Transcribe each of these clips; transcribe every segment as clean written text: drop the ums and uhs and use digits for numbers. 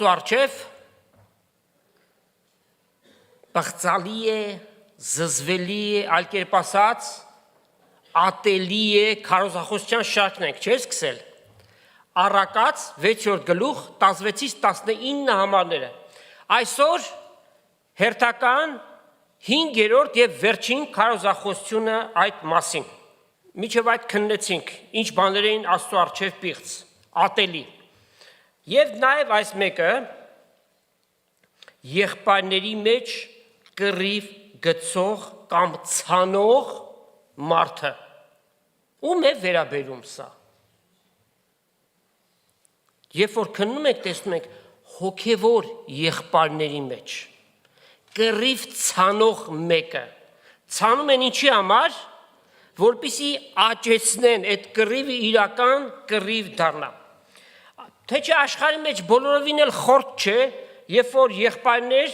Աստծո առջև բղծալի է, զզվելի է, այլ կերպ ասած, ատելի է, քարոզախոսության շարքն ենք, չէ՞ սկսել։ Առակաց 6-րդ գլուխ 16-ից 19 համարները։ Այսօր հերթական 5-րդ եւ վերջին քարոզախոսությունը այդ մասին։ Միջև այդ քննեցինք, ինչ բաներ էին Աստծո առջև պիղծ, ատելի։ Եվ նաեւ այս մեկը եղբայրների մեջ կռիվ գցող կամ ցանող մարդը։ Ում է վերաբերում սա։ Երբ որ քննում եք, տեսնում եք հոգևոր եղբայրների մեջ կռիվ ցանող մեկը։ Ցանում են ինչի համար, որպեսզի աճեցնեն այդ կռիվը իրական կռիվ դառնա։ Թե չէ աշխարհի մեջ բոլորովին էլ խորտ չէ, երբ որ եղբայրներ,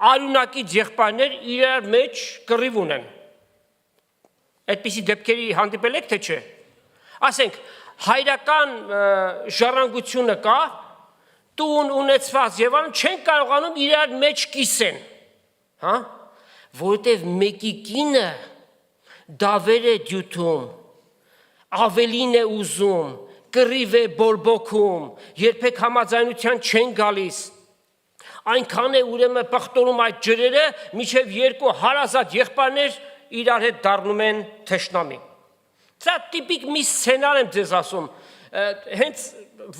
արյունակից եղբայրներ իրար մեջ կռիվ ունեն։ Այդպիսի դեպքերի հանդիպել եք, թե չէ։ Ասենք, հայրական ժառանգությունը կա, տուն ունեցված եւ այլն չեն կարողանում իրար մեջ կիսեն, հա, որովհետեւ մեկի կինը դավեր է դյութում, ավելին է ուզում, կռիվ է բորբոքում, երբեք համաձայնության չեն գալիս։ Այնքան է ուրեմն պղտորում այդ ջրերը, մինչև երկու հարազատ եղբայրներ իրար հետ դառնում են թշնամի։ Սա տիպիկ մի սցենար եմ ձեզ ասում, հենց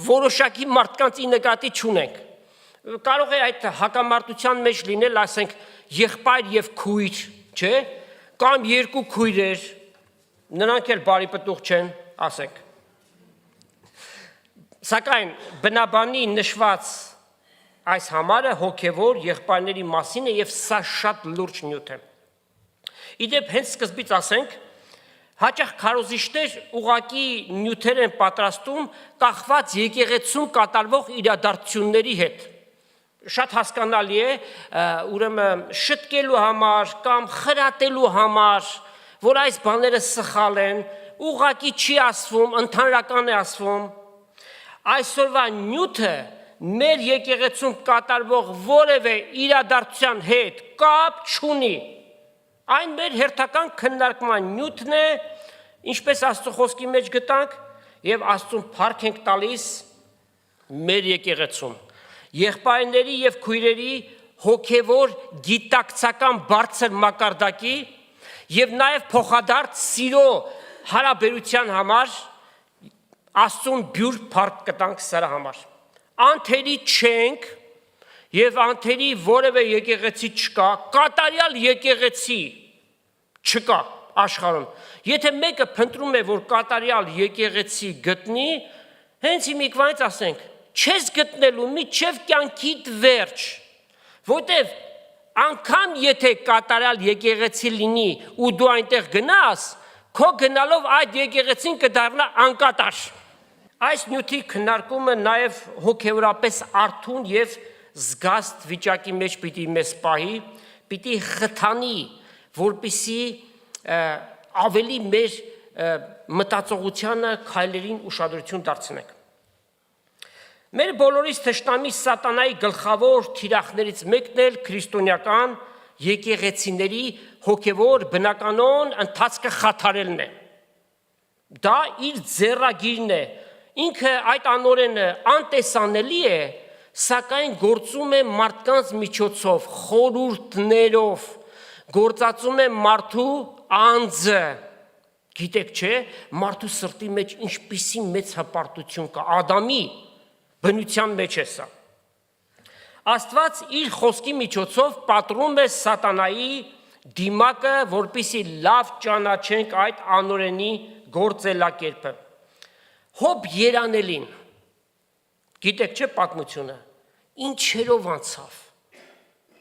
որոշակի մարդկանց նկատի չունենք։ Կարող է այդ հակամարտության մեջ լինել, ասենք, եղբայր եւ քույր, չէ՞, կամ երկու քույրեր, նրանք էլ բարի պտուղ չեն, ասենք։ Սակայն բնաբանի նշված այս համարը հոգևոր եղբայրների մասին է եւ սա շատ լուրջ նյութ է։ Իդեպ հենց սկզբից ասենք, հաճախ քարոզիչներ ուղակի նյութեր են պատրաստում կախված եկեղեցում կատարվող իրադարձությունների հետ։ Շատ հասկանալի է, ուրեմն շտկելու համար կամ խրատելու համար, որ այս բաները սխալ են, ուղակի չի ասվում, ընդհանրական է ասվում։ Այսօրվա նյութը մեր եկեղեցում կատարվող որևէ իրադարձության հետ կապ չունի։ Այն մեր հերթական քննարկման նյութն է, ինչպես Աստծո խոսքի մեջ գտանք, եւ Աստծուն փառք ենք տալիս մեր եկեղեցում։ Եղբայրների եւ քույրերի հոգևոր գիտակցական բարձր մակարդակի եւ նաեւ փոխադարձ սիրո հարաբերության համար Աստծուն բյուր փառք կտանք սրա համար։ Անթերի չենք եւ անթերի որևէ եկեղեցի չկա, կատարյալ եկեղեցի չկա աշխարհում։ Եթե մեկը փնտրում է, որ կատարյալ եկեղեցի գտնի, հենց իմիկվանից ասենք, չես գտնելու միջև կյանքիդ վերջ, որտեվ անգամ եթե կատարյալ եկեղեցի լինի ու դու այնտեղ գնաս, քո գնալով այդ եկեղեցին կդառնա անկատար։ Այս նյութի քննարկումը նաև հոգևորապես արթուն եւ զգաստ վիճակի մեջ պիտի մեզ պահի, պիտի խթանի, որպեսզի ավելի մեր մտածողությանը քայլերին ուշադրություն դարձնենք։ Մեր բոլորիս թշնամի սատանայի գլխավոր թիրախներից մեկն էլ քրիստոնեական եկեղեցիների հոգևոր բնականոն ընթացքը խաթարելն է։ Դա իր ձեռագիրն է, ինքը այդ անօրենը անտեսանելի է, սակայն գործում է մարդկանց միջոցով, խորհուրդներով, գործածում է մարդու անձը։ Գիտեք չէ, մարդու սրտի մեջ ինչպիսի մեծ հպարտություն կա, Ադամի բնության մեջ է սա։ Աստված իր խոսքի միջոցով պատռում է սատանայի դիմակը, որպեսզի լավ ճանաչենք այդ անօրենի գործելակերպը։ Հոբ երանելին, գիտեք չէ պատմությունը, ինչերով անցավ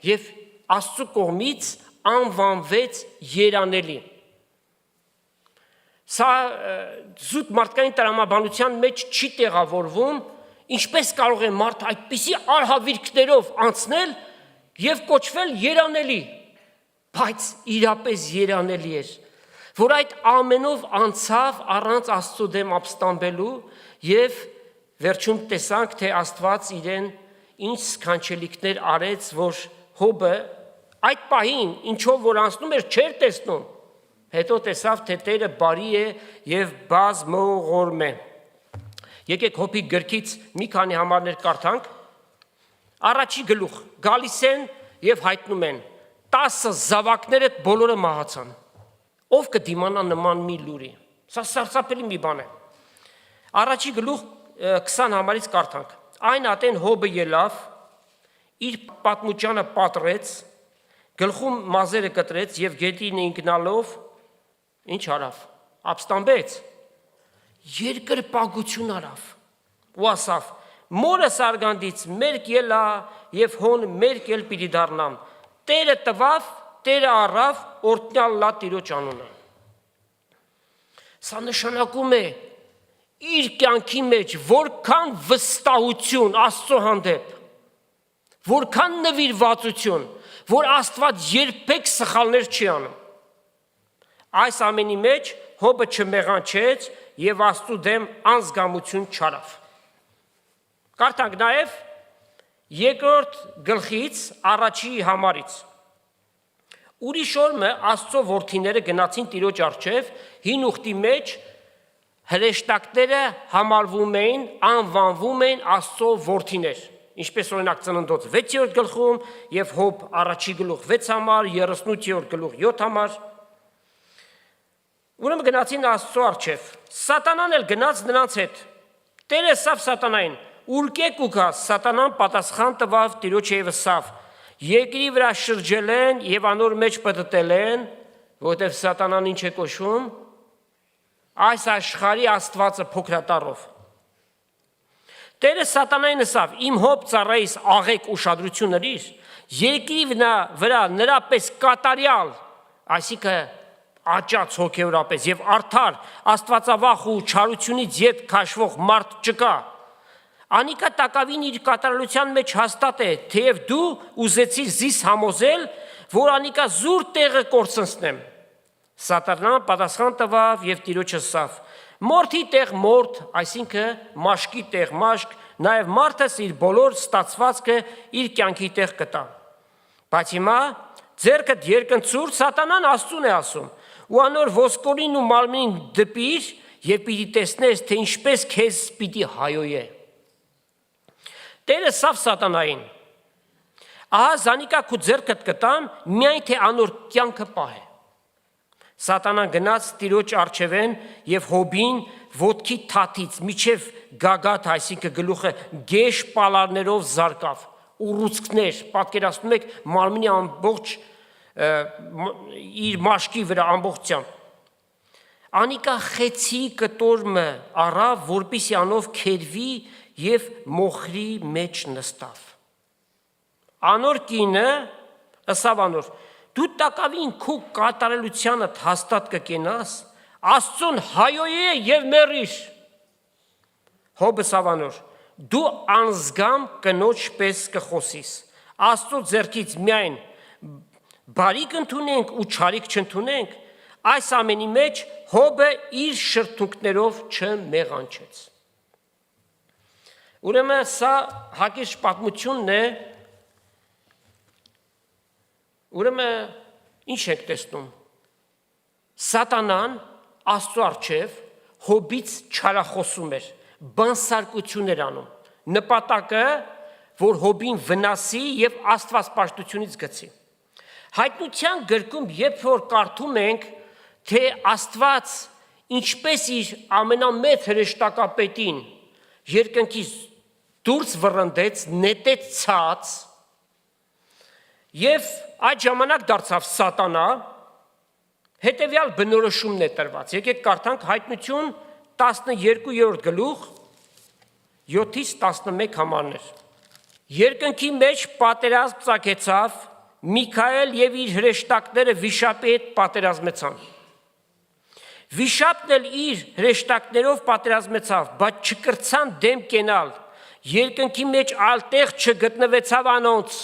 եւ Աստծո կողմից անվանվեց երանելի։ Սա զուտ մարդկային տրամաբանության մեջ չի տեղավորվում, ինչպես կարող է մարդ այդպիսի արհավիրքներով անցնել եւ կոչվել երանելի, բայց իրապես երանելի էր, որ այդ ամենով անցավ առանց Աստծո դեմ ապստամբելու եւ վերջում տեսանք, թե Աստված իրեն ինչ սքանչելիքներ արեց, որ Հոբը այդ պահին ինչով որ անցնում էր չէր տեսնում, հետո տեսավ, թե Տերը բարի է և բազմողորմ է։ Եկեք Հոբի գրքից մի քանի համարներ կարդանք։ Առաջի գլուխ գալիս են և հայտնում են 10 զավակները բոլորը մահացան։ Ով կդիմանա նման մի լուրի։ Սա սարսափելի մի բան է։ Առաջի գլուխ 20 համարից կարդանք։ Այն ատեն Հոբը ելավ, իր պատմուճանը պատռեց, գլխում մազերը կտրեց և գետին ընկնալով ինչ արավ։ Ապստամբեց, երկրպագություն արավ ու ասավ. մորս արգանդից մերկ ելա և հոն մերկ էլ պիտի դառնամ։ Տերը տվավ, Տերը առավ, օրհնյալ լա Տիրոջ անունը։ Սա նշանակում է իր կյանքի մեջ որքան վստահություն Աստծո հանդեպ, որքան նվիրվածություն, որ Աստված երբեք սխալներ չի անում։ Այս ամենի մեջ Հոբը չմեղանչեց և Աստծու դեմ անզգամություն չարավ։ Կարդանք նաև երկրորդ գլխից առաջի համարից։ Ուրիշ օրը Աստծո որդիները գնացին Տիրոջ առջև, հին ուխտի մեջ հրեշտակները համարվում էին, անվանվում էին Աստծո որդիներ, ինչպես օրինակ Ծննդոց 6-րդ գլխում և Հոբ առաջի գլուխ 6 համար, 38-րդ գլուխ 7 համար։ Ուրեմն գնացին Աստծո առջև, Սատանան էլ գնաց նրանց հետ։ Տերը ասավ Սատանային. «Ուրկեք ու գա», Սատանան պատասխան տվավ Տիրոջը և ասավ. «Երկրի վրա շրջել են և անոր մեջ պտտել են», որովհետև Սատանան ինչ է կոչվում, այս աշխարհի աստվածը փոքրատառով։ Տերը Սատանային ասավ. «Իմ Հոբ ծառայիս աղեք ուշադրություն ըրիր, երկրի վրա նրա պես կատարյալ, այսինքն աճած հոգևորապես և արդար, աստվածավախ ու չարությունից ետ քաշվող մարդ չկա։ Անիկա տակավին իր կատարելության մեջ հաստատ է, թեև դու ուզեցիր զիս համոզել, որ անիկա զուր տեղը կորցնցնեմ։ Սատանան պատասխան տվավ և Տիրոջը ասավ. Մորթի տեղ մորթ, այսինքն մաշկի տեղ մաշկ, նաև մարդս իր բոլոր ստացվածքը իր կյանքի տեղ կտա։ Բայց հիմա ձեռքդ երկնցուր, Սատանան Աստծուն է ասում, ու անոր ոսկորին ու մարմնին դպիր և պիտի տեսնես, թե ինչպես քեզ պիտի հայոյե։ Տերը ասավ Սատանային. ահա զանիկա քու ձեռքդ կտամ, միայն թե անոր կյանքը պահե։ Սատանան գնաց Տիրոջ առջևեն և Հոբին ոտքի թաթից միջև գագաթ, այսինքն գլուխը գեշ պալարներով զարկավ, ուռուցքներ, պատկերացնում եք մարմնի ամբողջ իր մաշկի վրա ամբողջությամբ։ Անիկա խեցի կտորմը առավ, որպեսզի անով քերվի և մոխրի մեջ նստավ։ Անոր կինը ասավ անոր. դու տակավին քու կատարելությանդ հաստատ կկենաս, Աստծուն հայոյե և մեռիր։ Հոբը ասավ անոր. դու անզգամ կնոջ պես կխոսիս, Աստծո ձեռքից միայն բարիք ընդունենք ու չարիք չընդունենք, այս ամենի մեջ Հոբը իր շրթունքներով չմեղանչեց։ Ուրեմն սա հակիրճ պատմությունն է, ուրեմն ինչ ենք տեսնում։ Սատանան Աստծո առջև Հոբից չարախոսում էր, բանսարկություն էր անում, նպատակը, որ Հոբին վնասի և աստվածպաշտությունից գցի։ Հայտնության գրքում երբ որ կարդում ենք, թե Աստված ինչպես իր ամենամեծ հրեշտակապետին երկնքից դուրս վռնդեց, նետեց ցած և այդ ժամանակ դարձավ Սատանա, հետևյալ բնորոշումն է տրված։ Եկեք կարդանք Հայտնություն 12-րդ գլուխ 7-ից 11 համարներ։ Երկնքի մեջ պատերազմ ծագեցավ, Միքայել և իր հրեշտակները վիշապի հետ պատերազմեցան։ Վիշապն էլ իր հրեշտակներով պատերազմեցավ, բայց չկրցան դեմ կենալ, երկնքի մեջ այլ տեղ չգտնվեցավ անոնց,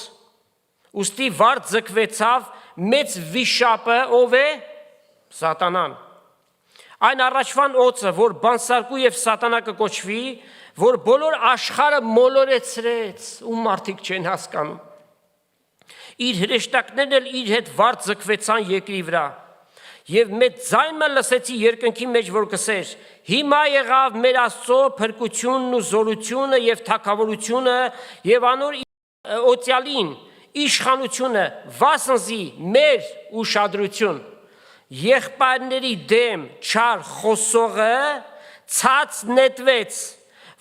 ուստի վար ձգվեցավ մեծ վիշապը, ով է Սատանան։ Այն առաջվան օծը, որ բանսարկու եւ սատանա կկոչվի, որ բոլոր աշխարհը մոլորեցրեց, ու մարդիկ չեն հասկանում։ Իր հրեշտակներն էլ իր հետ վարձ ձգվեցան երկրի վրա։ Եվ մեծ ձայնը լսեցի երկնքի մեջ, որ կսեր. հիմա եղավ մեր Աստծո փրկությունն ու զորությունը եւ թագավորությունը եւ անոր օծյալին իշխանությունը վասնզի մեր ուշադրություն եղբայրների դեմ չար խոսողը ցած նետվեց,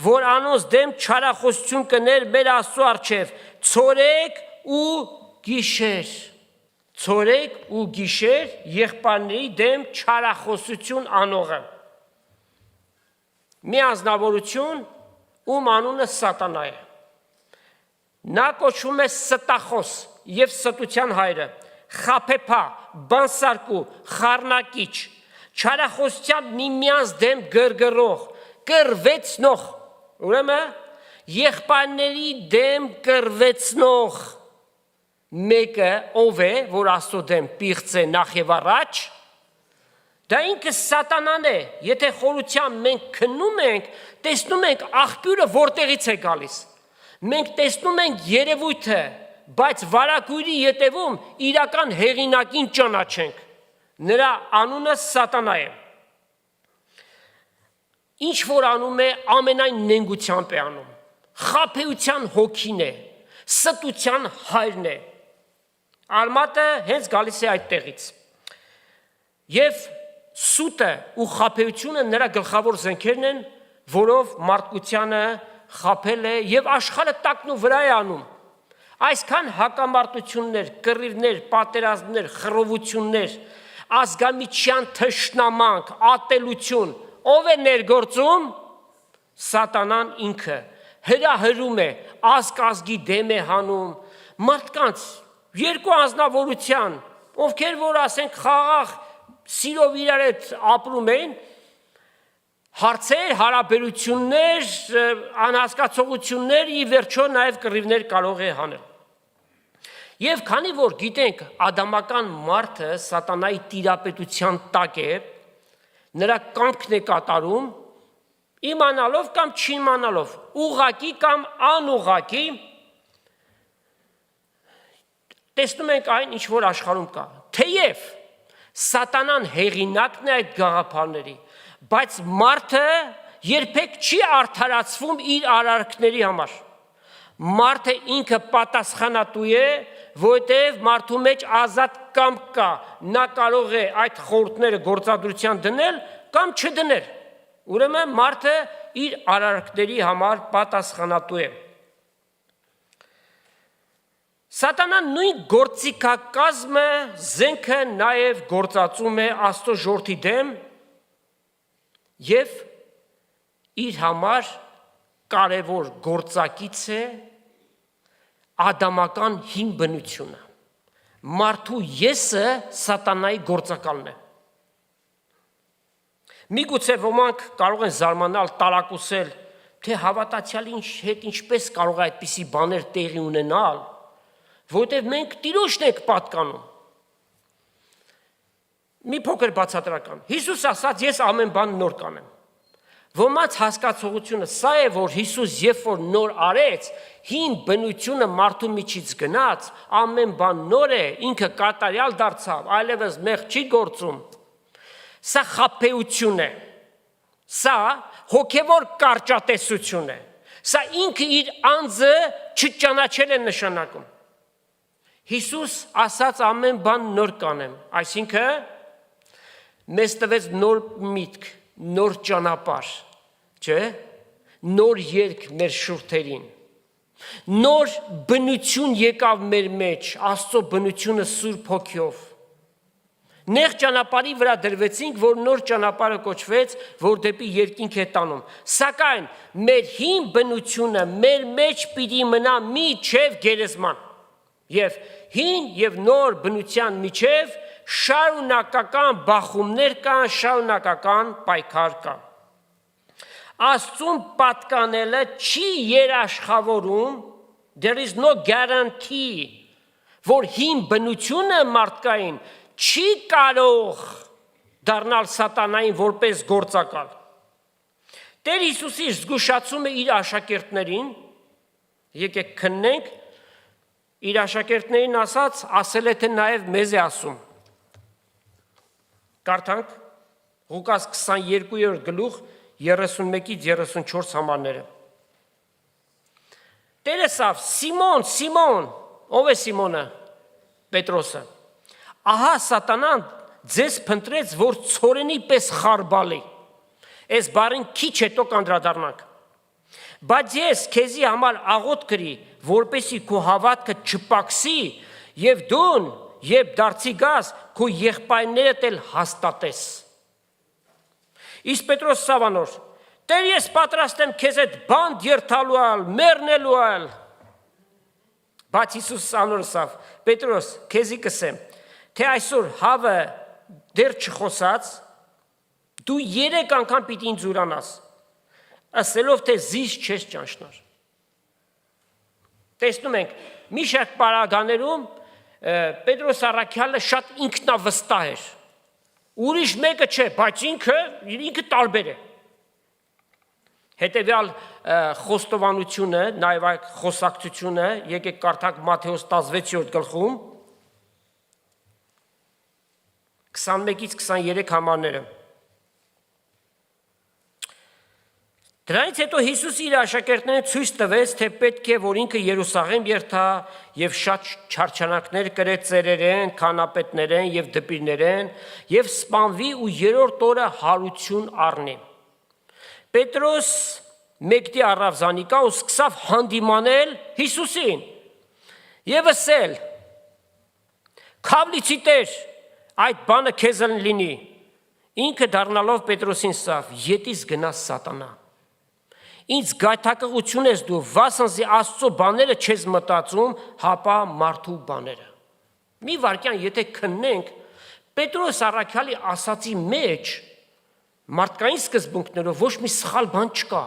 որ անոնց դեմ չարախոսություն կներ մեր Աստծո առջև ցորեկ ու գիշեր։ Ցորեկ ու գիշեր եղբայրների դեմ չարախոսություն անողը։ Մի անձնավորություն, ում անունը սատանա է։ Նա կոչվում է ստախոս եւ ստության հայրը, խաբեբա, բանսարկու, խառնակիչ, չարախոսության միմյանց դեմ գրգռող, կռվեցնող, ուրեմն եղբայրների դեմ կռվեցնող մեկը ով է, որ Աստծո դեմ պիղծ է նախ եւ առաջ, դա ինքը սատանան է։ Եթե խորությամբ մենք քննում ենք, տեսնում ենք աղբյուրը որտեղից է գալիս։ Մենք տեսնում ենք երևույթը, բայց վարագույրի ետևում իրական հեղինակին ճանաչենք։ Նրա անունը սատանա է։ Ինչ որ անում է, ամենայն նենգությամբ է անում։ Խաբեության հոգին է, ստության հայրն է։ Արմատը հենց գալիս է այդտեղից։ Եվ սուտը ու խաբեությունը նրա գլխավոր զենքերն են, որով մարդկությանը խաբել է եւ աշխարհը տակնու վրա է անում։ Այսքան հակամարտություններ, կռիվներ, պատերազմներ, խռովություններ, ազգամիջյան թշնամանք, ատելություն, ով է ներգործում։ Սատանան ինքը հրահրում է, ազգի դեմ է հանում մարդկանց երկու անձնավորության, ովքեր որ ասենք խաղաղ սիրով իրար հետ ապրում են, հարցեր, հարաբերություններ, անհասկացողություններ, ի վերջո նաև կռիվներ կարող է հանել։ Եվ քանի որ գիտենք ադամական մարդը սատանայի տիրապետության տակ է, նրա կամքն է կատարում, իմանալով կամ չիմանալով, ուղղակի կամ անուղղակի, տեսնում ենք այն, ինչ որ աշխարհում կա։ Թեև սատանան հեղինակն է այդ գաղափարների, բայց մարդը երբեք չի արդարացվում իր արարքների համար։ Մարդը ինքը պատասխանատու է, որտեղ մարդու մեջ ազատ կամք կա, նա կարող է այդ խորհուրդները գործադրության դնել կամ չդնել։ Ուրեմն մարդը իր արարքների համար պատասխանատու է։ Սատանան նույն գործիքակազմը զենքը նաև գործածում է Աստծո ժողովրդի դեմ եւ իր համար կարևոր գործակից է ադամական հին բնությունը։ Մարդու եսը սատանայի գործակալն է։ Միգուցե ոմանք կարող են զարմանալ, տարակուսել, թե հավատացյալի հետ ինչպես կարող է այդպիսի բաներ տեղի ունենալ, որտեղ մենք Տիրոջն ենք պատկանում։ Մի փոքր բացատրական։ Հիսուս ասաց, ես ամեն բան նոր կանեմ։ Ոմանց հասկացողությունը սա է, որ Հիսուս երբ որ նոր արեց, հին բնությունը մարդու միջից գնաց, ամեն բան նոր է, ինքը կատարյալ դարձավ, այլևս մեղ չի գործում։ Սա խաբեություն է։ Սա հոգևոր կարճատեսություն է։ Սա ինքը իր անձը չճանաչել է նշանակում։ Հիսուս ասաց ամեն բան նոր կանեմ, այսինքն մեզ տվեց նոր միտք, նոր ճանապարհ, չէ՞, նոր երկ մեր շուրթերին, նոր բնություն եկավ մեր մեջ, Աստծո բնությունը Սուրբ Հոգիով։ Նեղ ճանապարհի վրա դրվեցինք, որ նոր ճանապարհը կոչվեց, որ դեպի երկինք է տանում։ Սակայն մեր հին բնությունը մեր մեջ պիտի մնա մինչև գերեզման։ Եվ հին եւ նոր բնության միջև շարունակական բախումներ կան, շարունակական պայքար կա։ Աստծուն պատկանելը չի երաշխավորում, there is no guarantee, որ հին բնությունը մարդկային չի կարող դառնալ սատանային որպես գործակալ։ Տեր Հիսուսի զգուշացում է իր աշակերտներին, եկեք քննենք, իր աշակերտներին ասել է, թե նաև մեզ է ասում։ Կարդանք Ղուկաս 22-րդ գլուխ 31-ից 34 համարները։ Տերը ասավ. Սիմոն, Սիմոն, ով է Սիմոնը? Պետրոսը։ Ահա սատանան ձեզ փնտրեց, որ ցորենի պես խարբալի։ Այս բառին քիչ հետո կանդրադառնանք։ Բայց ես քեզի համար աղոթ կրի, որպեսի քո հավատքը չպակսի, եւ դուն, երբ դարձի գաս, քո եղբայրներդ էլ հաստատես։ Իսկ Պետրոս սավանոր. Տեր, ես պատրաստ եմ քեզ այդ բանդ երթալու ալ, մեռնելու ալ։ Բայց Հիսուս անոր ասավ. Պետրոս, քեզի կսեմ, թե այսօր հավը դեռ չխոսած, դու 3 անգամ պիտի ինձ ուրանաս, ասելով, թե զիս չես ճանչնար։ Տեսնում ենք, մի շարք պարագաներում Պետրոս առաքյալը շատ ինքնավստահ էր։ Ուրիշ մեկը չէ, բայց ինքը տարբեր է։ Հետևյալ խոստովանությունը, նաև այդ խոսակցությունը, եկեք կարդանք Մատթեոս 16-րդ գլխում 21-ից 23 համարները։ Դրանից հետո Հիսուս իր աշակերտներին ցույց տվեց, թե պետք է, որ ինքը Երուսաղեմ երթա եւ շատ չարչանակներ կրե ծերերեն, քանապետներեն եւ դպիրներեն եւ սպանվի ու 3-րդ օրը հարություն առնի։ Պետրոս մեկդի առավ զանիկա ու սկսավ հանդիմանել Հիսուսին եւ ասել. Քավլիցի Տեր, այդ բանը քեզ լինի։ Ինքը դառնալով Պետրոսին ասավ. Ետիս գնաս սատանա։ Ինձ գայթակղություն ես դու, վասնզի Աստծո բաները չես մտածում, հապա մարդու բաները։ Մի վարքյան, եթե քննենք, Պետրոս առաքյալի ասացի մեջ մարդկային սկզբունքներով ոչ մի սխալ բան չկա։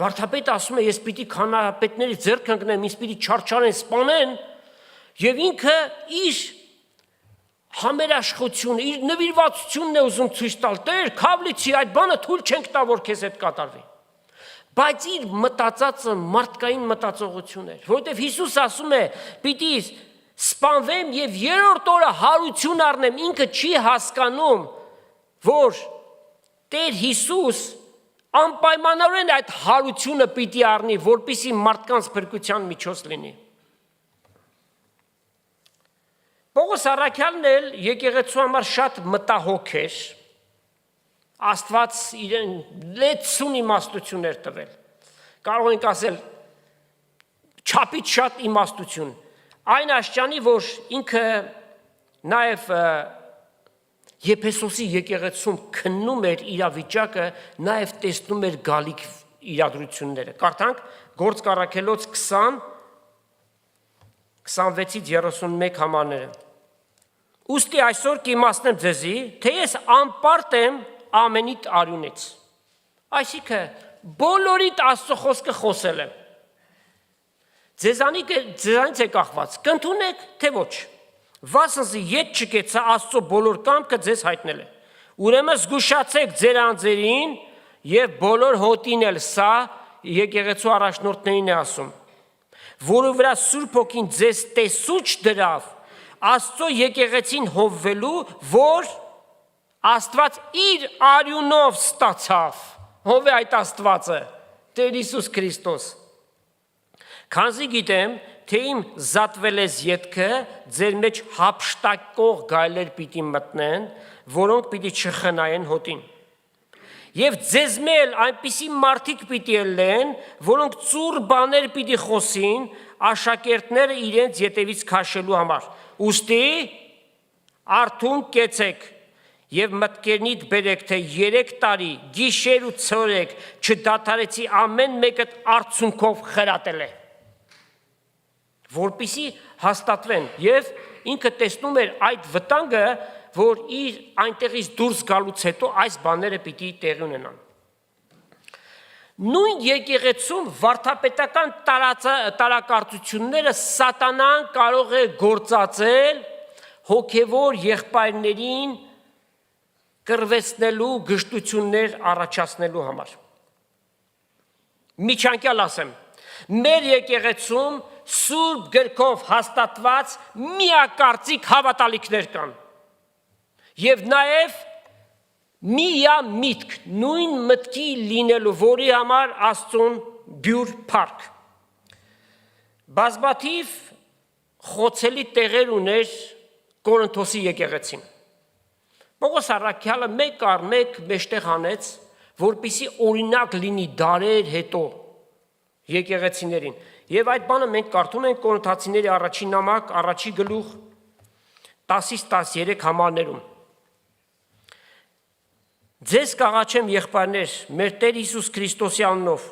Վարդապետը ասում է, ես պիտի քանապետների ձեռք ընկնեմ, ինձ պիտի չարչարեն, սպանեն, եւ ինքը իր համերաշխությունը, իր նվիրվածությունն է ուզում ցույց տալ. Տեր, քավլիցի, այդ բանը թույլ չենք տա, որ քեզ հետ կատարվի։ Բայց իր մտածածը մարդկային մտածողություն էր, որովհետև Հիսուս ասում է, պիտի սպանվեմ եւ 3-րդ օրը հարություն առնեմ, ինքը չի հասկանում, որ Տեր Հիսուս անպայմանորեն այդ հարությունը պիտի առնի, որպեսզի մարդկանց փրկության միջոց լինի։ Պողոս առաքյալն էլ եկեղեցու համար շատ մտահոգ էր, Աստված իրեն լեցուն իմաստություններ տվել։ Կարող ենք ասել չափից շատ իմաստություն։ Այն աշճանի, որ ինքը նաև Եփեսոսի եկեղեցում քննում էր իրավիճակը, նաև տեսնում էր գալիք իրադրությունները։ Կարդանք Գործք առաքելոց 20 26-ից 31 համարները։ Ուստի այսօր կիմացնեմ ձեզի, թե ես անպարտ եմ ամենիդ արյունից։ Այսինքն բոլորիդ Աստծո խոսքը խոսել եմ։ Ձեզանից է կախված, կընդունեք, թե ոչ։ Վասնզի ետ չկեցա Աստծո բոլոր կամքը ձեզ հայտնել է։ Ուրեմն զգուշացեք ձեր անձերին եւ բոլոր հոտին էլ, սա եկեղեցու առաջնորդներին է ասում, որը վրա Սուրբ Հոգին ձեզ տեսուչ դրավ Աստծո եկեղեցին հովվելու, որ Աստված իր արյունով ստացավ, ով է այդ Աստվածը, Տեր Հիսուս Քրիստոս։ Քանզի գիտեմ, թե իմ զատվել ես ետքը, ձեր մեջ հափշտակող գայլեր պիտի մտնեն, որոնք պիտի չխնայեն հոտին։ Եվ ձեզ մել այնպիսի մարդիկ պիտի ելեն, որոնք ծուռ բաներ պիտի խոսին, աշակերտները իրենց ետևից քաշելու համար։ Ուստի արթուն կեցեք եւ մտքերնիդ բերեք, թե 3 տարի գիշեր ու ցորեք չդադարեցի ամեն մեկը արցունքով խրատել է, որպեսզի հաստատվեն։ Եվ ինքը տեսնում էր այդ վտանգը, որ իր այնտեղից դուրս գալուց հետո այս բաները պիտի տեղի ունենան։ Նույն եկեղեցում վարդապետական տարակարծությունները սատանան կարող է գործածել հոգևոր եղբայրներին կրվեցնելու գժտություններ առաջացնելու համար։ Միջանկյալ ասեմ, մեր եկեղեցում Սուրբ գրքով հաստատված միակարծիք հավատալիքներ կան։ Եվ նաև միամիտք, նույն մտքի լինելու, որի համար Աստծուն բյուր փառք։ Բազմաթիվ խոցելի տեղեր ուներ Կորինթոսի եկեղեցին։ Պողոս առաքյալը մեկ առ մեկ մեջտեղ հանեց, որպեսզի օրինակ լինի դարեր հետո եկեղեցիներին։ Եվ այդ բանը մենք կարդում ենք Կորինթացիների առաջին նամակ, առաջի գլուխ 10-13 համարներում։ Ձեզ կաղաչեմ, եղբայրներ, մեր Տեր Հիսուս Քրիստոսի անունով,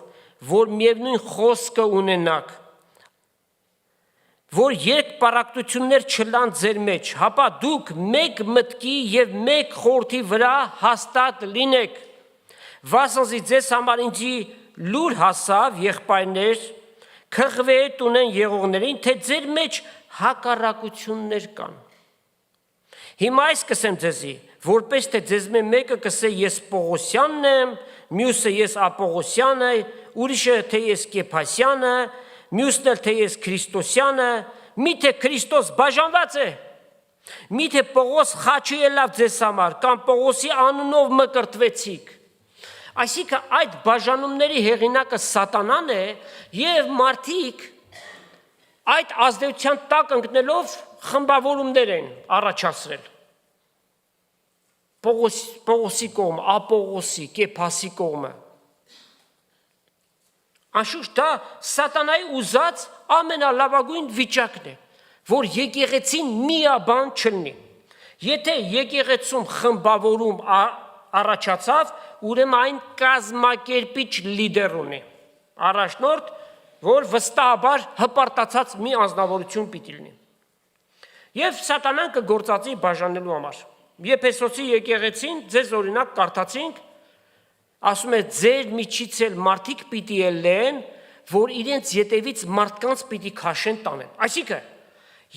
որ միևնույն խոսքը ունենաք, որ երկպառակտություններ չլան ձեր մեջ, հապա դուք մեկ մտքի և մեկ խորհրդի վրա հաստատ լինեք, վասնզի ձեզ համար ինձի լուր հասավ, եղբայրներ, քղվետ ունեն եղողներին, թե ձեր մեջ հակառակություններ կան։ Հիմա այս կսեմ ձեզի, որպես թե ձեզ մեկը կսե ես Պողոսյանն եմ, մյուսը ես Ապողոսյանը, ուրիշը թե ես Կեփասյանը, մյուսն էլ թե ես Քրիստոսյանը, միթե Քրիստոս բաժանված է, միթե Պողոս խաչի ելավ ձեզ համար, կամ Պողոսի անունով մկրտվեցիք։ Այսինքն այդ բաժանումների հեղինակը սատանան է և մարդիկ այդ ազդեցության տակ ընկնելով խմբավորումներ են առաջացրել։ Պողոսի կողմը, Ապողոսի, Կեփասի կողմը։ Անշուշտ դա սատանայի ուզած ամենալավագույն վիճակն է, որ եկեղեցին միաբան չլինի։ Եթե եկեղեցում խմբավորում առաջացավ, ուրեմն այն կազմակերպիչ լիդեր ունի, առաջնորդ, որ վստահաբար հպարտացած մի անձնավորություն պիտի լինի։ Եվ սատանան կգործածի բաժանելու համար։ Եփեսոսի եկեղեցին ձեզ օրինակ կարդացինք, ասում է ձեր միջից էլ մարդիկ պիտի ելեն, որ իրենց ետևից մարդկանց պիտի քաշեն տանեն։ Այսինքն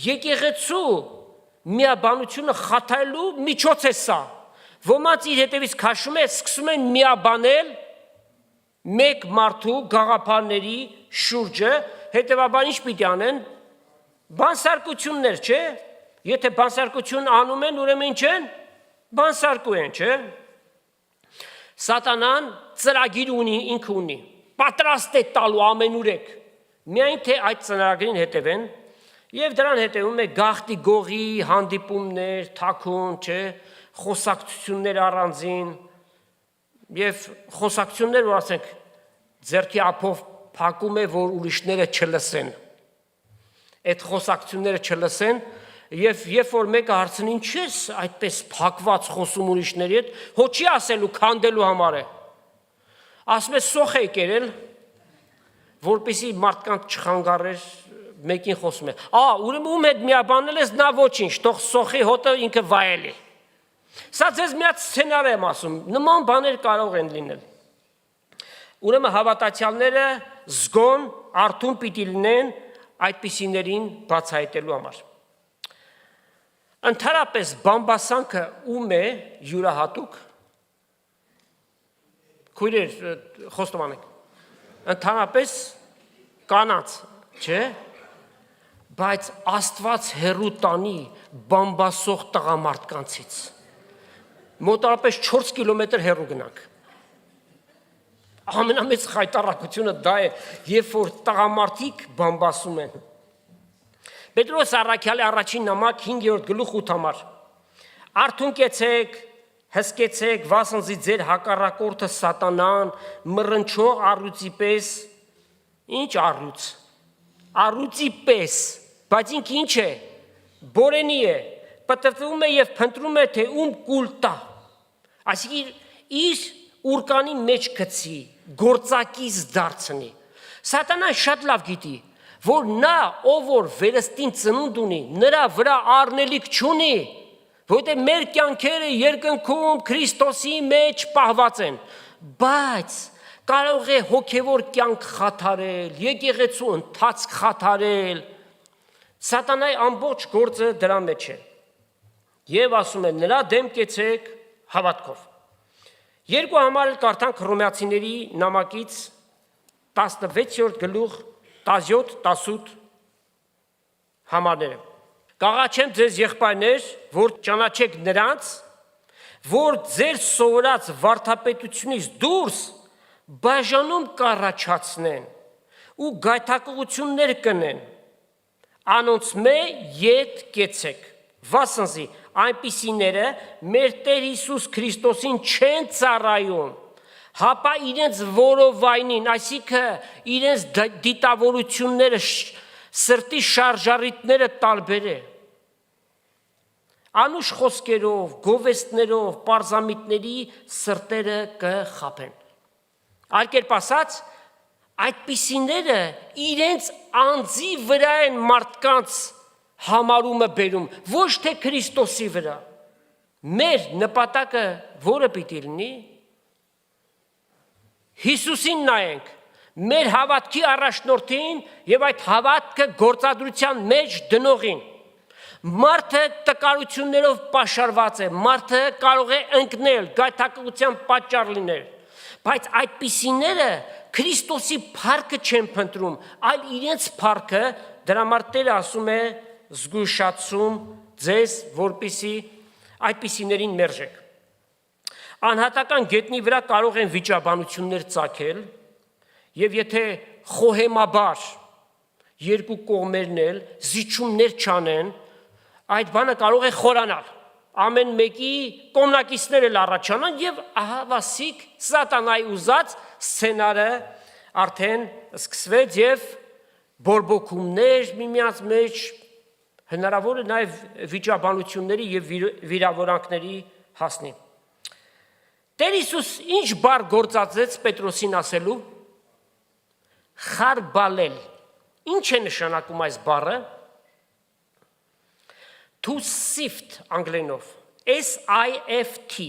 եկեղեցու միաբանությունը խաթարելու միջոց է սա։ Ոմանց իր հետևից քաշում է, սկսում են միաբանել մեկ մարդու գաղափարների շուրջը, հետևաբար ինչ պիտի անեն, բանսարկություններ, չէ, եթե բանսարկություն անում են, ուրեմն ինչ են, բանսարկու են, չէ, սատանան ծրագիր ունի, ինքը ունի, պատրաստ է տալու ամենուրեք, միայն թե այդ ծրագրին հետևեն, և դրան հետևում է գաղթի գողի հանդիպումներ, թաքուն, չէ, խոսակցություններ առանձին և խոսակցություններ, որ ասենք ձեռքի ափով փակում է, որ ուրիշները չլսեն, այդ խոսակցությունները չլսեն և երբ որ մեկը հարցնի ինչ ես այդպես փակված խոսում ուրիշների հետ, հո չի ասելու քանդելու համար է, ասում է սոխ է կերել, որպեսզի մարդկանց չխանգարեր, մեկին խոսում է, ուրեմն ում հետ միաբանել ես, նա ոչինչ, թող սոխի հոտը ինքը վայելի։ Սա ձեզ մի հատ սցենար եմ ասում, նման բաներ կարող են լինել։ Ուրեմն հավատացյալները զգոն արթուն պիտի լինեն այդպիսիներին բացահայտելու համար։ Ընդհանրապես բամբասանքը ում է յուրահատուկ։ Քույրեր, խոստովանեք։ Ընդհանրապես կանանց, չէ՞, բայց Աստված հեռու տանի բամբասող տղամարդկանցից։ Մոտարապես 4 կիլոմետր հեռու գնանք։ Ամենամեծ խայտառակությունը դա է, երբ որ տղամարդիկ բամբասում են։ Պետրոս առաքյալի առաջին նամակ 5-րդ գլուխ 8 համար։ Արթուն կեցեք, հսկեցեք, վասնզի ձեր հակառակորդը սատանան մռնչող առյուծի պես, ինչ առյուծ, առյուծի պես, բայց ինքը ինչ է, բորենի է, պտտվում է և փնտրում է, թե ում կուլ տա, այսինքն իր ուրկանի մեջ գցի, գործակից դարձնի։ Սատանան շատ լավ գիտի, որ նա, ով որ վերստին ծնունդ ունի, նրա վրա առնելիք չունի, որտեղ մեր կյանքերը երկնքում Քրիստոսի մեջ պահված են, բայց կարող է հոգևոր կյանք խաթարել, եկեղեցու ընթացք խաթարել, սատանայի ամբողջ գործը դրա մեջ է։ Եվ ասում է, նրա դեմ կեցեք, հավատքով։ Երկու համար էլ կարդանք Հռոմեացիների նամակից 16-րդ գլուխ 17-18 համարները։ Կաղաչեմ ձեզ եղբայրներ, որ ճանաչեք նրանց, որ ձեր սովորած վարդապետությունից դուրս բաժանում կառաջացնեն ու գայթակղություններ կնեն, անոնց մե ետ կեցեք, վասնզի այնպիսիները մեր Տեր Հիսուս Քրիստոսին չեն ծառայում, հապա իրենց որովայնին, այսինքն իրենց դիտավորությունները, սրտի շարժառիթները տարբեր է, անուշ խոսքերով, գովեստներով, պարզամիտների սրտերը կխաբեն։ Այլ կերպ ասած, այդպիսիները իրենց անձի վրա են մարդկանց համարումը բերում, ոչ թե Քրիստոսի վրա։ Մեր նպատակը որը պիտի լինի, Հիսուսին նայենք, մեր հավատքի առաջնորդին եւ այդ հավատքը գործադրության մեջ դնողին։ Մարդը տկարություններով պաշարված է, մարդը կարող է ընկնել, գայթակղության պատճառ լինել, բայց այդպիսիները Քրիստոսի փառքը չեն փնտրում, այլ իրենց փառքը, դրա համար Տերը ասում է զգուշացում ձեզ, որպեսզի այդպիսիներին մերժեք։ Անհատական գետնի վրա կարող են վիճաբանություններ ծագել, եւ եթե խոհեմաբար երկու կողմերն էլ զիջումներ չանեն, այդ բանը կարող է խորանալ, ամեն մեկի կողմնակիցներ էլ առաջանան եւ ահավասիկ սատանայի ուզած սցենարը արդեն սկսվեց եւ բորբոքումներ միմյանց մեջ, հնարավոր է նաեւ վիճաբանությունների եւ վիրավորանքների հասնի։ Տեր Հիսուս ինչ բառ գործածեց Պետրոսին ասելու, խարբալել, ինչ է նշանակում այս բառը, to sift անգլերենով, S-I-F-T,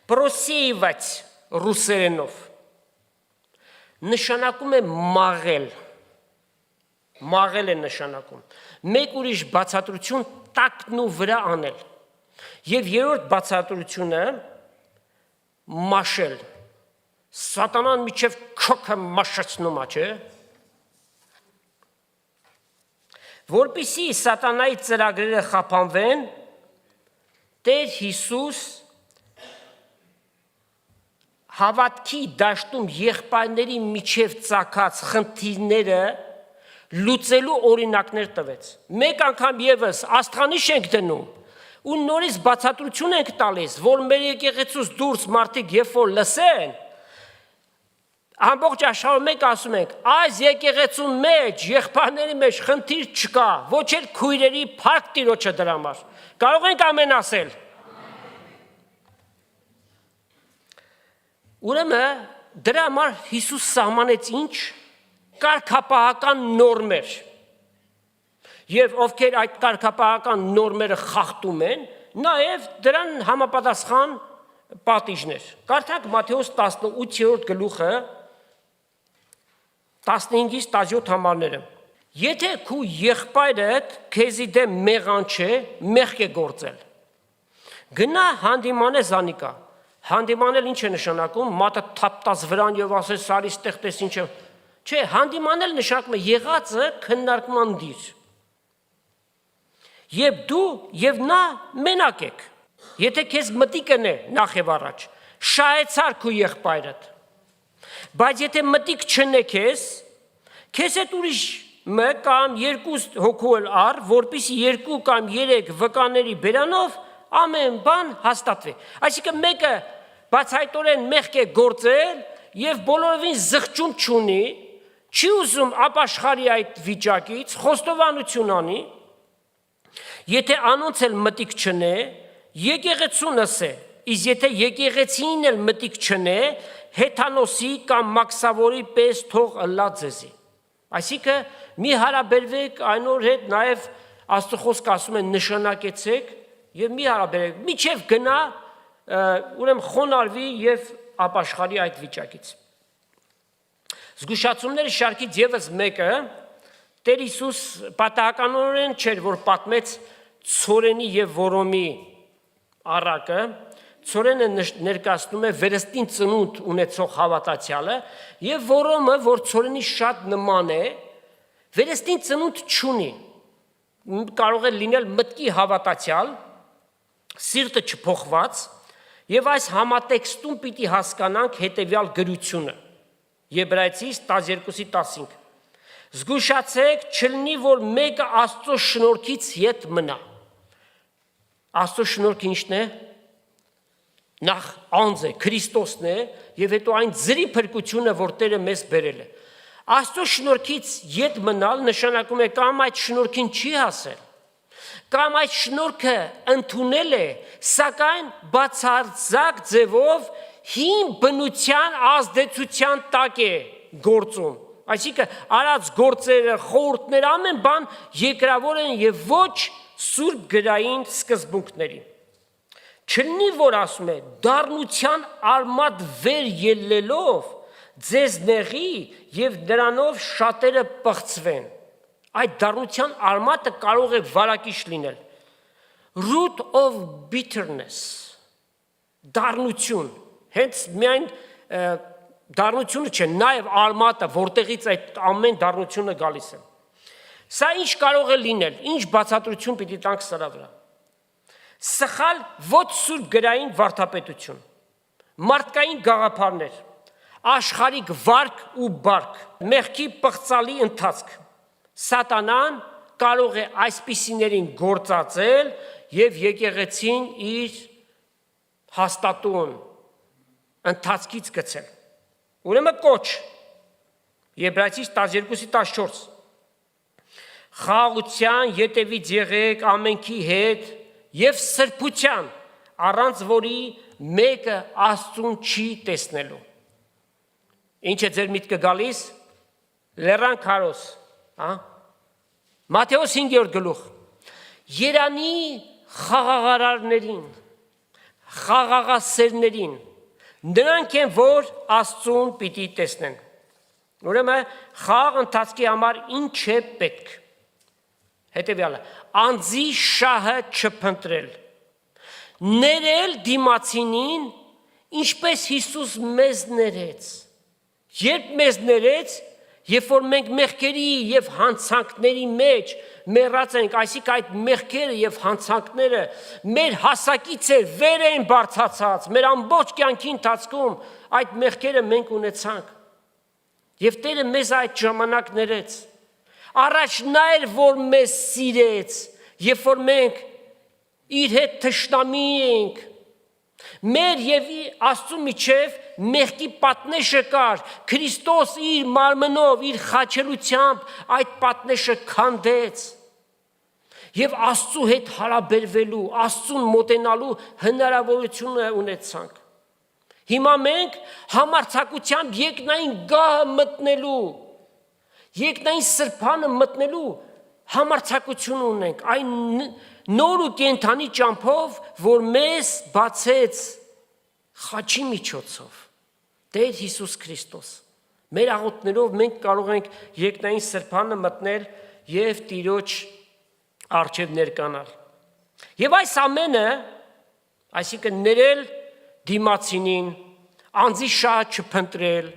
просеивать ռուսերենով, նշանակում է մաղել, մաղել է նշանակում, մեկ ուրիշ բացատրություն տակն ու վրա անել, եւ երրորդ բացատրությունը մաշել, սատանան միջև քոքը մաշացնում է, չէ՞։ Որպեսզի սատանայի ծրագրերը խափանվեն, Տեր Հիսուս հավատքի դաշտում եղբայրների միջև ծագած խնդիրները լուծելու օրինակներ տվեց։ Մեկ անգամ եւս աստղանիշ ենք դնում ու նորից բացատրություն ենք տալիս, որ մեր եկեղեցուց դուրս մարդիկ երբ որ լսեն, ամբողջ աշխարհում մենք ասում ենք, այս եկեղեցու մեջ, եղբայրների մեջ խնդիր չկա, ոչ էլ քույրերի փառք Տիրոջը դրա համար։ Կարող ենք ամեն ասել։ Ուրեմն դրա համար Հիսուս սահմանեց ինչ կարգապահական նորմեր։ Եվ ովքեր այդ կարգապահական նորմերը խախտում են, նաև դրան համապատասխան պատիժներ։ Կարդանք Մատթեոս 18-րդ գլուխը 15-ից 17 համարները։ Եթե քու եղբայրդ քեզի դեմ մեղան չէ, մեղք է գործել։ Գնա հանդիմանե զանիկա։ Հանդիմանել ինչ է նշանակում, մատը թափտած վրան եւ ասես սարի ստեղտես ինչ է։ Չէ, հանդիմանել նշանակում է եղածը քննարկման դիր։ Եվ դու եւ նա մենակ եք։ Եթե քեզ մտիկն է նախ եւ առաջ, շահեցար քու եղբայրդ։ Բայց եթե մտիկ չնե քեզ հետ ուրիշ մեկ կամ երկու հոգու էլ առ, որպեսզի երկու կամ երեք վկաների բերանով ամեն բան հաստատվի։ Այսինքն մեկը բացայտորեն մեղք է գործել եւ բոլորովին զղջում չունի, չի ուզում ապաշխարի այդ վիճակից, խոստովանություն անի, եթե անոնց էլ մտիկ չնե, եկեղեցուն ասե, իսկ եթե եկեղեցին էլ մտիկ չնե, հեթանոսի կամ մաքսավորի պես թող ըլլա ձեզի։ Այսինքն մի հարաբերվեք այնոր հետ, նաև Աստծո խոսքը ասում է նշանակեցեք եւ մի հարաբերեք, միջև գնա, ուրեմն խոնարհվի եւ ապաշխարի այդ վիճակից։ Զգուշացումների շարքից եւս մեկը Տեր Հիսուս պատահականորեն չէր, որ պատմեց ցորենի եւ որոմի առակը, ցորենը ներկայացնում է վերստին ծնունդ ունեցող հավատացյալը եւ որոմը, որ ցորենի շատ նման է, վերստին ծնունդ չունի, կարող է լինել մտքի հավատացյալ, սիրտը չփոխված, եւ այս համատեքստում պիտի հասկանանք հետեւյալ գրությունը։ Եբրայեցիս 12:15 Զգուշացեք, չլինի, որ մեկը Աստծո շնորհքից ետ մնա։ Աստծո շնորհքը ի՞նչն է։ Նախ անձ է, Քրիստոսն է, եւ հետո այն ձրի փրկությունը, որ Տերը մեզ բերել է։ Աստծո շնորհքից ետ մնալ նշանակում է կամ այդ շնորհքին չի հասել, կամ այդ շնորհքը ընդունել է, սակայն բացարձակ ձևով հին բնության ազդեցության տակ է գործում։ Այսինքն արած գործերը, խորհուրդները, ամեն բան երկրավոր են եւ ոչ սուրբ գրային սկզբունքների։ Չլինի, որ ասում է, դառնության արմատ վեր ելնելով ձեզ նեղի եւ նրանով շատերը պղծվեն։ Այդ դառնության արմատը կարող է վարակիչ լինել։ Root of bitterness, դառնություն, հենց միայն դառնությունը չէ, նաև արմատը, որտեղից այդ ամեն դառնությունը գալիս է։ Սա ինչ կարող է լինել, ինչ բացատրություն պիտի տանք սրա վրա։ Սխալ ոչ սուրբ գրային վարդապետություն, մարդկային գաղափարներ, աշխարհիկ վարք ու բարք, մեղքի պղծալի ընթացք։ Սատանան կարող է այսպիսիներին գործածել եւ եկեղեցին իր հաստատուն ընթացքից գցել։ Ուրեմն կոչ Եբրայեցիս 12:14 Խաղաղության յետևից եղեք ամենքի հետ եւ սրբության, առանց որի մեկը Աստծուն չի տեսնելու։ Ինչ է ձեր միտքը գալիս։ Լեռան քարոս, հա։ Մատթեոս 5-րդ գլուխ։ Երանի խաղաղարարներին, խաղաղասերներին, նրանք են, որ Աստծուն պիտի տեսնեն։ Ուրեմն խաղաղ ընթացքի համար ինչ է պետք։ Հետևյալը, անձի շահը չփնտրել, ներել դիմացինին, ինչպես Հիսուս մեզ ներեց։ Երբ մեզ ներեց, երբ որ մենք մեղքերի եւ հանցանքների մեջ մեռած ենք, այսինքն այդ մեղքերը եւ հանցանքները մեր հասակից է վեր են բարձացած, մեր ամբողջ կյանքի ընթացքում այդ մեղքերը մենք ունեցանք։ Եվ Տերը մեզ այդ ժամանակ ներեց։ Առաջ նա էր, որ մեզ սիրեց, երբ որ մենք իր հետ թշնամի ենք։ Մեր եւ Աստծու միջև մեղքի պատնեշը կար, Քրիստոս իր մարմնով, իր խաչելությամբ այդ պատնեշը քանդեց։ Եվ Աստծու հետ հարաբերվելու, Աստծուն մոտենալու հնարավորությունը ունեցանք։ Հիմա մենք համարձակությամբ երկնային գահը մտնելու, երկնային սրբանը մտնելու համարձակություն ունենք, այն նոր ու կենդանի ճամփով, որ մեզ բացեց խաչի միջոցով, Տեր Հիսուս Քրիստոս։ Մեր աղոթներով մենք կարող ենք երկնային սրբանը մտնել եւ Տիրոջ առջև ներկանալ։ Եվ այս ամենը, այսինքն ներել դիմացինին, անձի շահը չփնտրել,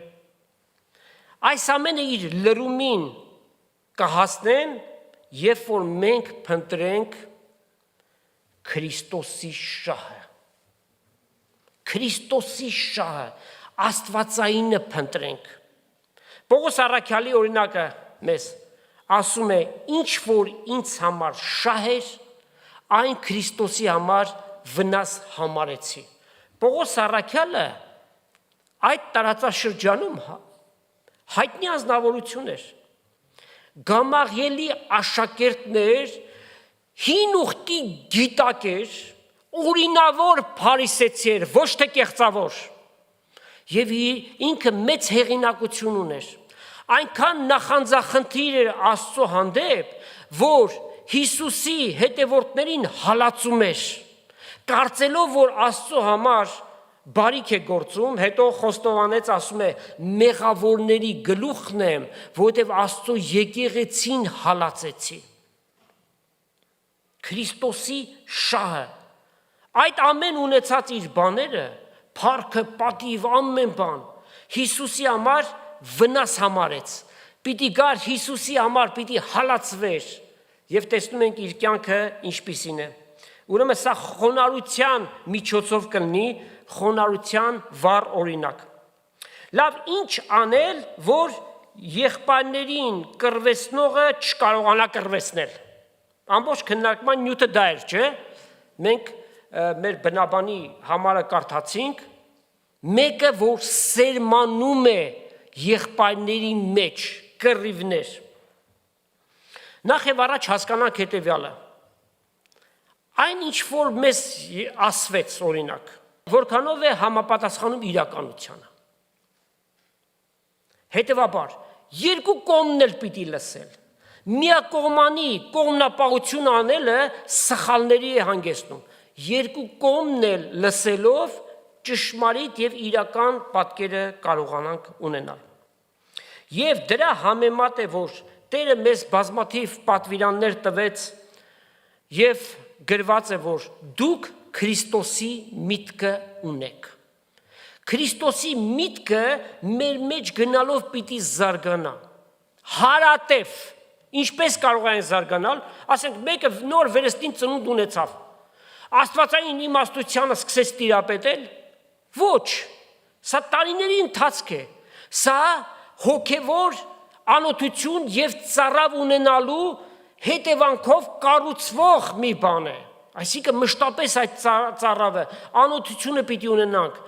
այս ամենը իր լրումին կհասնեն, երբ որ մենք փնտրենք Քրիստոսի շահը։ Քրիստոսի շահը, Աստվածայինը փնտրենք։ Պողոս առաքյալի օրինակը մեզ ասում է, ինչ որ ինձ համար շահ էր, այն Քրիստոսի համար վնաս համարեցի։ Պողոս առաքյալը այդ տարածաշրջանում հայտնի ազնվորություն էր, Գամաղիելի աշակերտներ, հին ուխտի գիտակ էր, օրինավոր փարիսեցի էր, ոչ թե կեղծավոր, եւ ինքը մեծ հեղինակություն ուներ, այնքան նախանձախնդիր էր Աստծո հանդեպ, որ Հիսուսի հետևորդներին հալածում էր, կարծելով, որ Աստծո համար բարիք է գործում, հետո խոստովանեց, ասում է, մեղավորների գլուխն եմ, որովհետև Աստծո եկեղեցին հալածեցի։ Քրիստոսի շահը։ Այդ ամեն ունեցած իր բաները, փառքը, պատիվ, ամեն բան Հիսուսի համար վնաս համարեց։ Պիտի գար Հիսուսի համար, պիտի հալածվեր, եւ տեսնում ենք իր կյանքը ինչպիսին է։ Ուրեմն սա խոնարհության միջոցով կլինի, խոնարհության վառ օրինակ։ Լավ, ինչ անել, որ եղբայրներին կռվեցնողը չկարողանա կռվեցնել։ Ամբողջ քննարկման նյութը դա էր, չէ՞։ Մենք մեր բնաբանի համարը կարդացինք, մեկը որ սերմանում է եղբայրների մեջ կռիվներ։ Նախ եւ առաջ հասկանանք հետեւյալը։ Այն ինչ որ մեզ ասվեց օրինակ, որքանով է համապատասխանում իրականությանը։ Հետևաբար, երկու կողմն էլ պիտի լսել։ Միակողմանի կողմնապահություն անելը սխալների է հանգեցնում։ Երկու կողմն էլ լսելով ճշմարիտ եւ իրական պատկերը կարողանանք ունենալ։ Եվ դրա համեմատ է, որ Տերը մեզ բազմաթիվ պատվիրաններ տվեց եւ գրված է, որ դուք Քրիստոսի միտքը ունեք։ Քրիստոսի միտքը մեր մեջ գնալով պիտի զարգանա։ Հարատև, ինչպես կարող են զարգանալ, ասենք մեկը նոր վերստին ծնունդ ունեցավ։ Աստվածային իմաստությանը սկսեց տիրապետել։ Ոչ, սա տարիների ընթացք է։ Սա հոգևոր անօթություն եւ ծառավ ունենալու հետևանքով կառուցվող մի բան է։ Այսինքն մշտապես այդ ծառավը անօթությունը պիտի ունենանք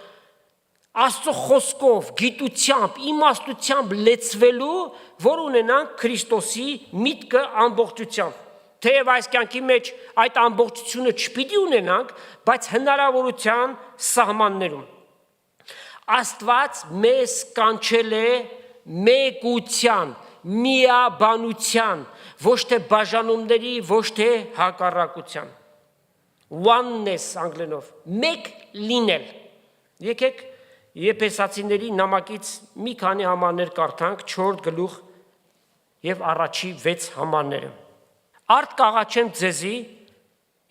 Աստծո խոսքով, գիտությամբ, իմաստությամբ լեցվելու, որ ունենանք Քրիստոսի միտքը ամբողջությամբ։ Թեև այս կյանքի մեջ այդ ամբողջությունը չպիտի ունենանք, բայց հնարավորության սահմաններում։ Աստված մեզ կանչել է մեկության, միաբանության, ոչ թե բաժանումների, ոչ թե հակառակության։ Oneness անգլերենով, մեկ լինել։ Եկեք Եփեսացիների նամակից մի քանի համարներ կարդանք, 4 գլուխ եւ առաջի 6 համարները։ Արդ կաղաչեմ ձեզի,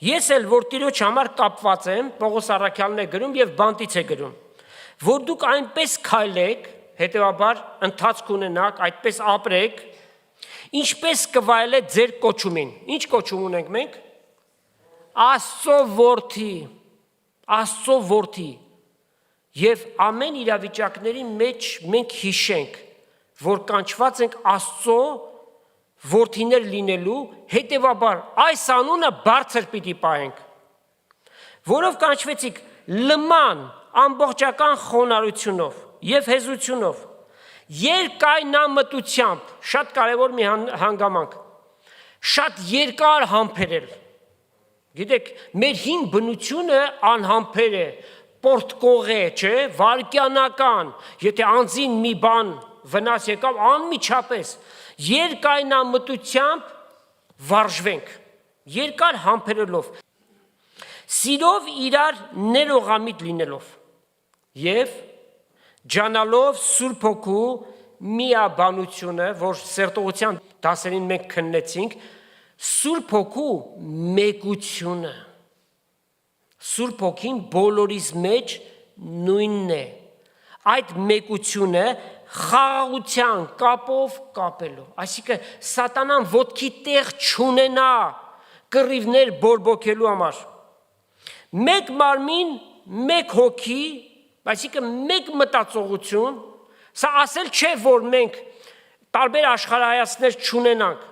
ես էլ որ Տիրոջ համար կապված եմ, Պողոս առաքյալն է գրում եւ բանտից է գրում, որ դուք այնպես քայլեք, հետեւաբար ընթացք ունենաք, այդպես ապրեք, ինչպես կվայելեք ձեր կոչումին։ Ինչ կոչում ունենք մենք։ Աստծո որդի։ Եվ ամեն իրավիճակների մեջ մենք հիշենք, որ կանչված ենք Աստծո որդիներ լինելու, հետևաբար այս անունը բարձր պիտի պահենք, որով կանչվեցիք լման ամբողջական խոնարհությունով եւ հեզությունով, երկայնամտությամբ, շատ կարևոր մի հանգամանք, շատ երկար համբերել։ Գիտեք, մեր հին բնությունը անհամբեր է, պորտկող է, չէ, վարկյանական, եթե անձին մի բան վնաս եկավ, անմիջապես, երկայնամտությամբ վարժվենք, երկար համբերելով, սիրով իրար ներողամիտ լինելով եւ ջանալով Սուրբ Հոգու միաբանությունը, որ սերտողության դասերին մենք քննեցինք, Սուրբ Հոգու մեկությունը, Սուրբ Հոգին բոլորիս մեջ նույնն է, այդ մեկությունը խաղաղության կապով կապելով, այսինքն սատանան ոտքի տեղ չունենա կռիվներ բորբոքելու համար, մեկ մարմին, մեկ հոգի, այսինքն մեկ մտածողություն, սա ասել չէ, որ մենք տարբեր աշխարհայացքներ չունենանք,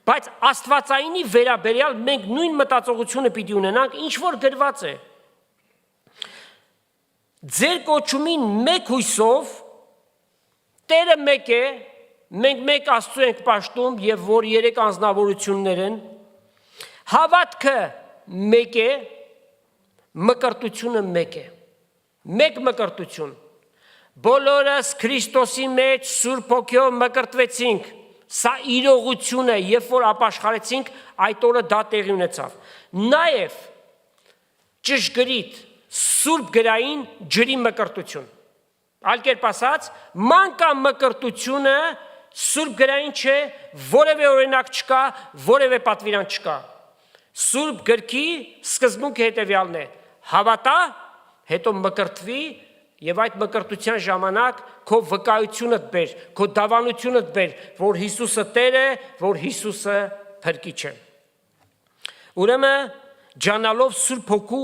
բայց աստվածայինի վերաբերյալ մենք նույն մտածողությունը պիտի ունենանք, ինչ որ գրված է։ Ձեր կոչումին մեկ հույսով, Տերը մեկ է, մենք մեկ Աստծո ենք պաշտում եւ որ 3 անձնավորություններ են, հավատքը մեկ է, մկրտությունը մեկ է, մեկ մկրտություն, բոլորս Քրիստոսի մեջ Սուրբ Հոգով մկրտվեցինք, սա իրողություն է, երբ որ ապաշխարեցինք, այդ օրը դա տեղի ունեցավ, նաեւ ճշգրիտ Սուրբ գրային ջրի մկրտություն, այլ կերպ ասած, մանկա մկրտությունը Սուրբ գրային չէ, որևէ օրինակ չկա, որևէ պատվիրան չկա, Սուրբ գրքի սկզբունքը հետևյալն է. հավատա, հետո մկրտվի եւ այդ մկրտության ժամանակ քո վկայությունդ բեր, քո դավանությունդ բեր, որ Հիսուսը Տեր է, որ Հիսուսը փրկիչ է։ Ուրեմն ջանալով Սուրբ Հոգու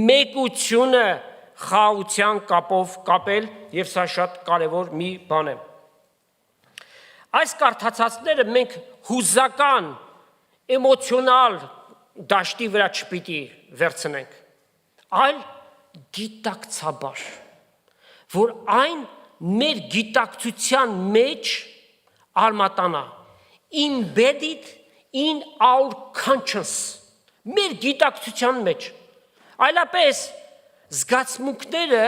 մեկությունը խաղաղության կապով կապել եւ սա շատ կարեւոր մի բան է։ Այս կարդացածները մենք հուզական, էմոցիոնալ դաշտի վրա չպիտի վերցնենք, այլ գիտակցաբար, որ այն մեր գիտակցության մեջ արմատանա, embedded in our conscience, մեր գիտակցության մեջ, այլապես զգացմունքները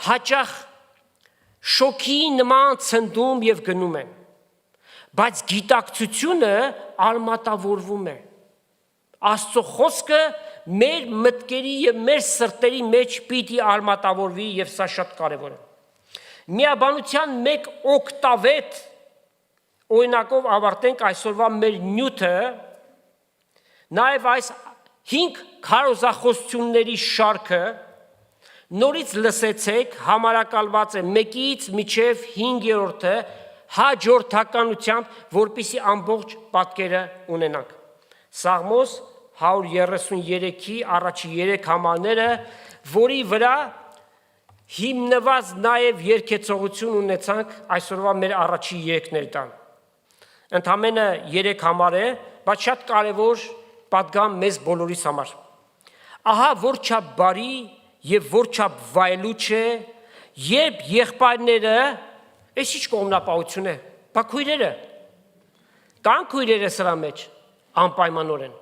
հաճախ շոկի նման ցնդում եւ գնում են, բայց գիտակցությունը արմատավորվում է, Աստծո խոսքը մեր մտքերի եւ մեր սրտերի մեջ պիտի արմատավորվի եւ սա շատ կարեւոր է։ Միաբանության մեկ օկտավետ օրինակով ավարտենք այսօրվա մեր նյութը, նաեւ այս 5 քարոզախոսությունների շարքը նորից լսեցեք, համարակալված է 1-ից մինչև 5-րդը հաջորդականությամբ, որպեսզի ամբողջ պատկերը ունենանք։ Սաղմոս 133-ի առաջի 3 համարները, որի վրա հիմնված նաև երկեցողություն ունեցանք այսօրվա մեր առաջի 3-ներ տան։ Ընդամենը 3 համար է, բայց շատ կարևոր պատգամ մեզ բոլորիս համար։ Ահա որչափ բարի եւ որչափ վայելուչ է, երբ եղբայրները, այս ինչ կողմնապահություն է, բա քույրերը, կան քույրերը սրա մեջ, անպայմանորեն,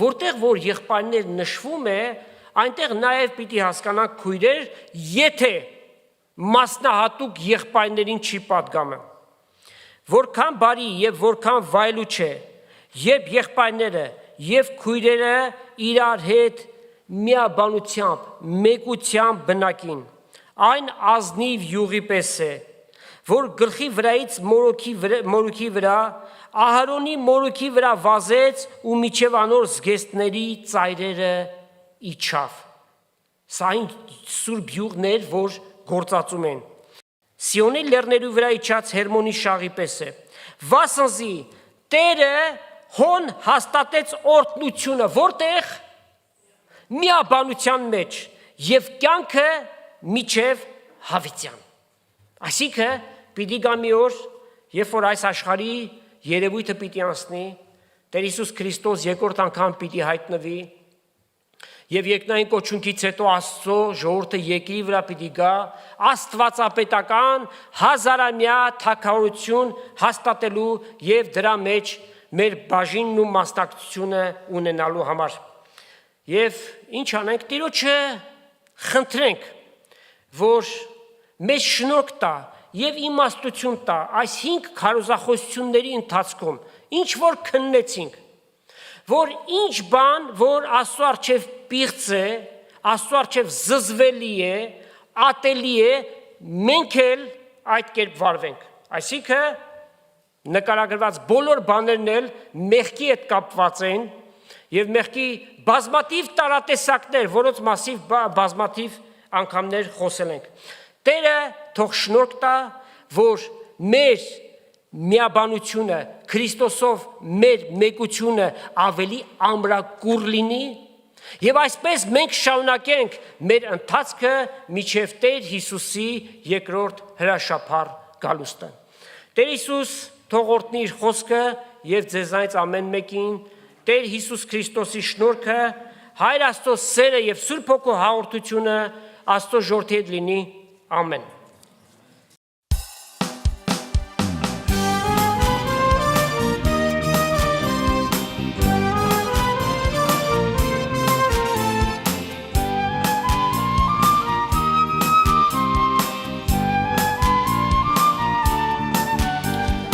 որտեղ որ եղբայրներ նշվում է, այնտեղ նաև պիտի հասկանանք քույրեր, եթե մասնահատուկ եղբայրներին չի պատգամը, որքան բարի եւ որքան վայելուչ է, երբ եղբայրները եւ քույրերը իրար հետ միաբանությամբ, մեկությամբ բնակին, այն ազնիվ յուղի պես է, որ գլխի վրայից մորուքի վրա, Ահարոնի մորուքի վրա վազեց ու միջև անոր զգեստների ծայրերը իջավ։ Սա այն սուրբ յուղներ, որ գործածում են։ Սիոնի լեռներու վրա իջած Հերմոնի շաղի պես է։ Վասնզի Տերը հոն հաստատեց օրհնությունը, որտեղ միաբանության մեջ եւ կյանքը միջև հավիտյան։ Այսինքն պիտի գա մի օր, երբ որ այս աշխարհի երևույթը պիտի անցնի, Տեր Հիսուս Քրիստոս երկրորդ անգամ պիտի հայտնվի եւ երկնային կոչունքից հետո Աստծո ժողովուրդը երկրի վրա պիտի գա աստվածապետական հազարամյա թագավորություն հաստատելու եւ դրա մեջ մեր բաժինն ու մասնակցությունը ունենալու համար։ Եվ ինչ անենք, Տիրոջը խնդրենք, որ մեզ շնորհք տա եւ իմաստություն տա այս 5 քարոզախոսությունների ընթացքում, ինչ որ քննեցինք, որ ինչ բան, որ Աստծո առջև պիղծ է, Աստծո առջև զզվելի է, ատելի է, մենք էլ այդ կերպ վարվենք։ Այսինքն նկարագրված բոլոր բաներն էլ մեղքի հետ կապված են եւ մեղքի բազմաթիվ տարատեսակներ, որոնց մասիվ բազմաթիվ անգամներ խոսել ենք։ Տերը թող շնորհք տա, որ մեր միաբանությունը Քրիստոսով մեր մեկությունը ավելի ամրակուր լինի եւ այսպես մենք շարունակենք մեր ընթացքը մինչեւ Տեր Հիսուսի երկրորդ հրաշափառ գալուստը։ Տեր Հիսուս թող օրհնի իր խոսքը եւ ձեզանից ամեն մեկին, Տեր Հիսուս Քրիստոսի շնորհքը, Հայր Աստծո սերը եւ Սուրբ Հոգու հաղորդությունը Աստծո ժողովրդի հետ լինի։ Ամեն։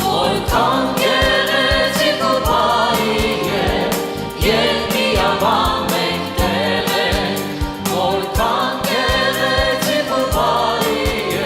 Որքան գեղեցիկ ու բարի է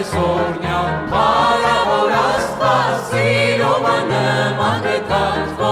Sornia, para ora sta, si romana, manca tanto.